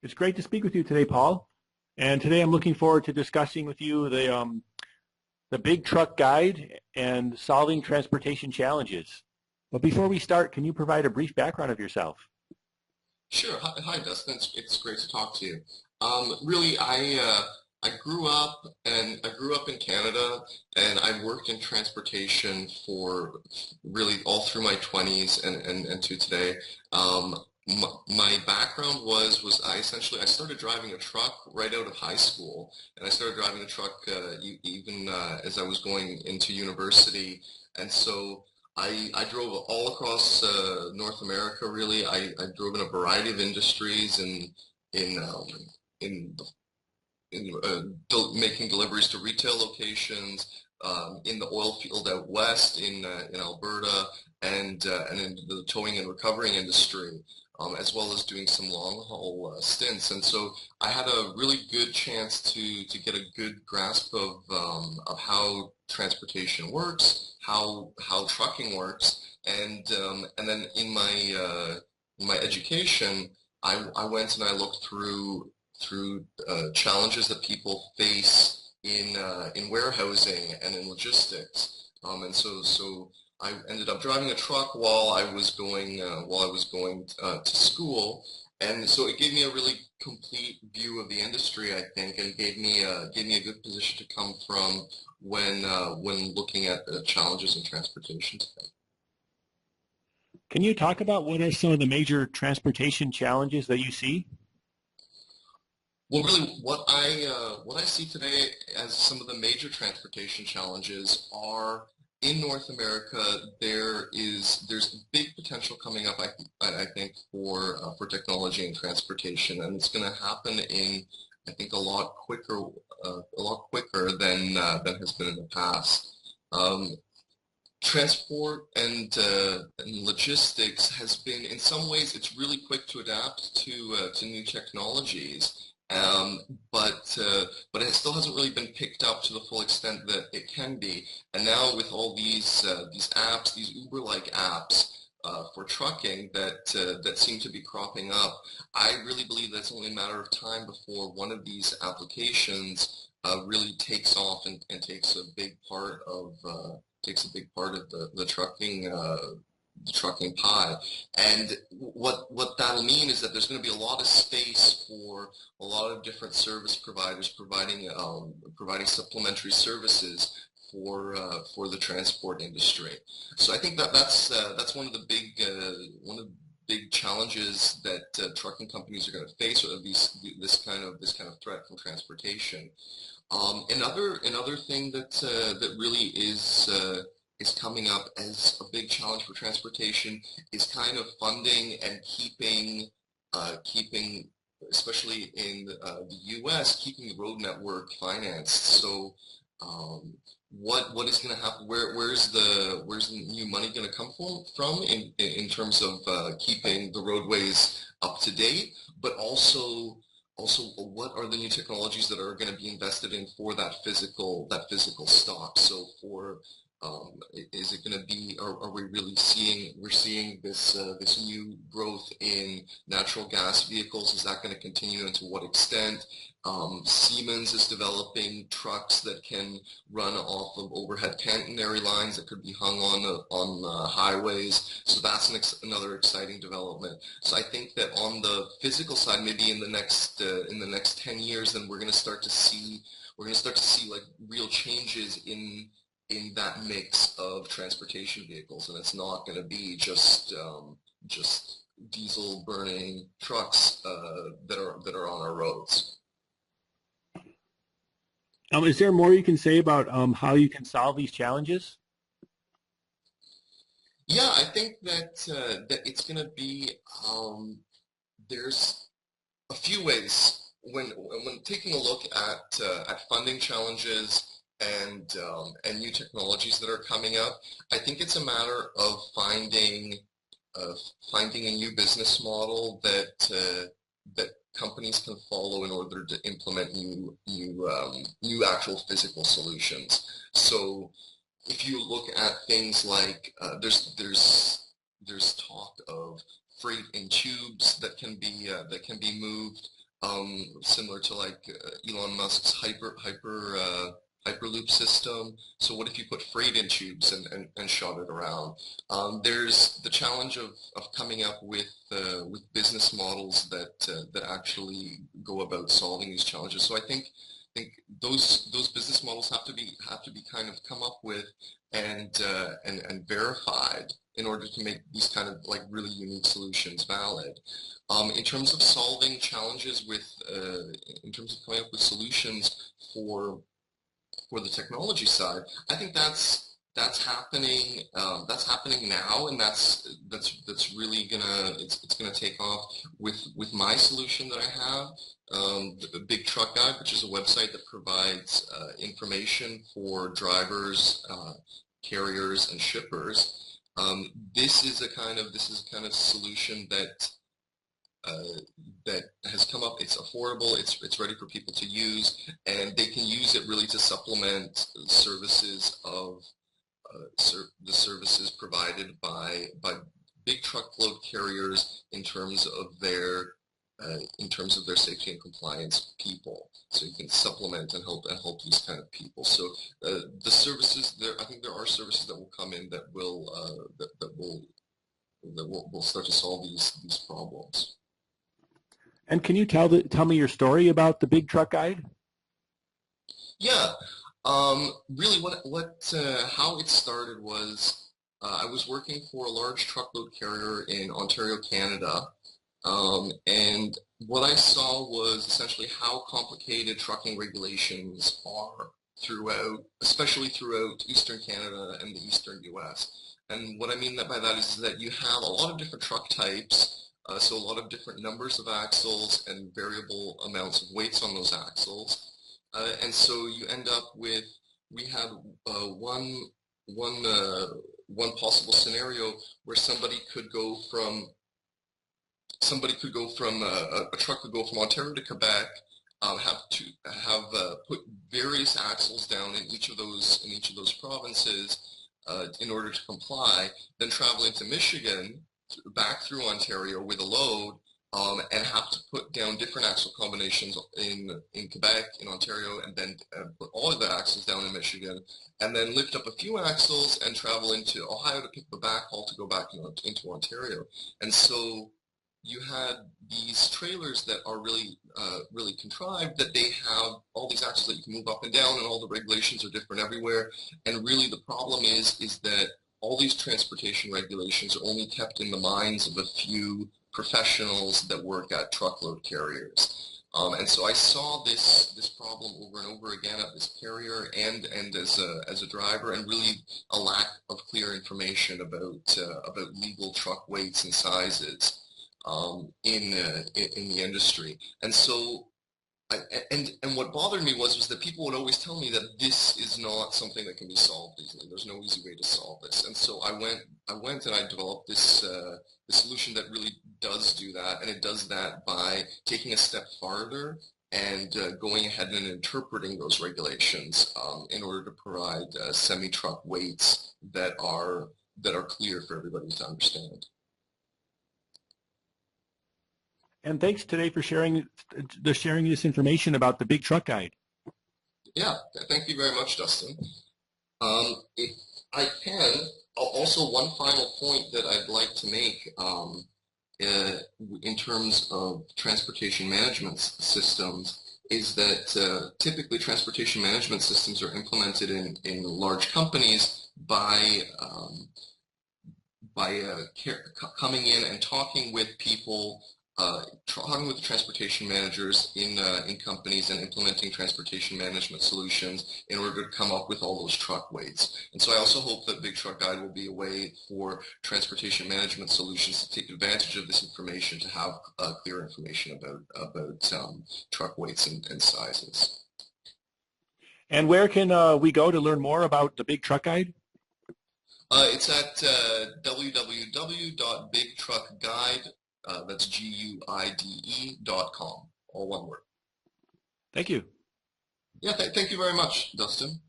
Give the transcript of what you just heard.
It's great to speak with you today, Paul. And today I'm looking forward to discussing with you the big truck guide and solving transportation challenges. But before we start, can you provide a brief background of yourself? Sure. Hi, Dustin. It's great to talk to you. Really, I grew up in Canada, and I worked in transportation for really all through my 20s and to today. My background was I started driving a truck right out of high school, and I started driving a truck even as I was going into university, and so. I drove all across North America. Really, I drove in a variety of industries in um, in making deliveries to retail locations, in the oil field out west in Alberta, and in the towing and recovering industry, as well as doing some long haul stints. And so I had a really good chance to get a good grasp of how transportation works, how trucking works, and then in my education, I went and I looked through challenges that people face in warehousing and in logistics. And so I ended up driving a truck while I was going to school, and so it gave me a really complete view of the industry, I think, and gave me a good position to come from when looking at the challenges in transportation today. Can you talk about what are some of the major transportation challenges that you see? Well, really, what I see today as some of the major transportation challenges are in North America. There's big potential coming up. I think for technology and transportation, and it's going to happen in I think a lot quicker than has been in the past. Um, Transport and logistics has been, in some ways, it's really quick to adapt to new technologies, um, but it still hasn't really been picked up to the full extent that it can be. And now with all these apps, these Uber-like apps for trucking that seem to be cropping up, I really believe that's only a matter of time before one of these applications really takes off and takes a big part of the trucking pie. And what that'll mean is that there's going to be a lot of space for a lot of different service providers providing supplementary services for the transport industry. So I think that's one of the big challenges that trucking companies are going to face, or this kind of threat from transportation. Another thing that really is coming up as a big challenge for transportation is kind of funding and keeping, especially in the U.S., keeping the road network financed. So what is going to happen? Where's the new money going to come from in terms of keeping the roadways up to date, but also, what are the new technologies that are going to be invested in for that physical stock? So is it going to be? Are we really seeing this new growth in natural gas vehicles? Is that going to continue, and to what extent? Siemens is developing trucks that can run off of overhead catenary lines that could be hung on highways. So that's another exciting development. So I think that on the physical side, maybe in the next 10 years, then we're going to start to see like real changes in that mix of transportation vehicles, and it's not going to be just diesel burning trucks that are on our roads. Is there more you can say about how you can solve these challenges? Yeah, I think that it's going to be there's a few ways when taking a look at funding challenges and new technologies that are coming up. I think it's a matter of finding a new business model that companies can follow in order to implement new actual physical solutions. So if you look at things like there's talk of freight in tubes that can be moved. similar to like Elon Musk's Hyperloop system. So what if you put freight in tubes and shot it around? There's the challenge of coming up with business models that actually go about solving these challenges. So I think those business models have to be kind of come up with and verified in order to make these kind of like really unique solutions valid. In terms of solving challenges in terms of coming up with solutions for the technology side, I think that's happening. That's happening now, and that's really it's gonna take off with my solution that I have, the Big Truck Guide, which is a website that provides information for drivers, carriers, and shippers. This is a kind of solution that has come up. It's affordable. It's ready for people to use, and they can use it really to supplement services of the services provided by big truckload carriers in terms of their safety and compliance people. So you can supplement and help these kind of people. So the services there, I think there are services that will come in that will start to solve these problems. And can you tell me your story about the Big Truck Guide? Yeah, really, how it started was I was working for a large truckload carrier in Ontario, Canada, and what I saw was essentially how complicated trucking regulations are especially throughout Eastern Canada and the Eastern U.S. And what I mean by that is that you have a lot of different truck types, so a lot of different numbers of axles and variable amounts of weights on those axles. And so you end up with, we had one one possible scenario where a truck could go from Ontario to Quebec, have put various axles down in each of those provinces in order to comply, then travel into Michigan, back through Ontario with a load, and have to put down different axle combinations in Quebec, in Ontario, and then put all of the axles down in Michigan, and then lift up a few axles and travel into Ohio to pick the backhaul to go back into Ontario. And so you had these trailers that are really contrived, that they have all these axles that you can move up and down, and all the regulations are different everywhere. And really the problem is that all these transportation regulations are only kept in the minds of a few professionals that work at truckload carriers. And so I saw this problem over and over again at this carrier and as a driver, and really a lack of clear information about legal truck weights and sizes in the industry. And so and what bothered me was that people would always tell me that this is not something that can be solved easily. There's no easy way to solve this. And so I went and I developed this solution that really does do that, and it does that by taking a step farther and going ahead and interpreting those regulations in order to provide semi-truck weights that are clear for everybody to understand. And thanks today for sharing this information about the Big Truck Guide. Yeah, thank you very much, Dustin. If I can, also one final point that I'd like to make in terms of transportation management systems is that typically transportation management systems are implemented in large companies by coming in and talking with people, talking with the transportation managers in companies and implementing transportation management solutions in order to come up with all those truck weights. And so I also hope that Big Truck Guide will be a way for transportation management solutions to take advantage of this information, to have clear information about truck weights and sizes. And where can we go to learn more about the Big Truck Guide? It's at www.bigtruckguide.com. That's GUIDE.com, all one word. Thank you. Yeah, thank you very much, Dustin.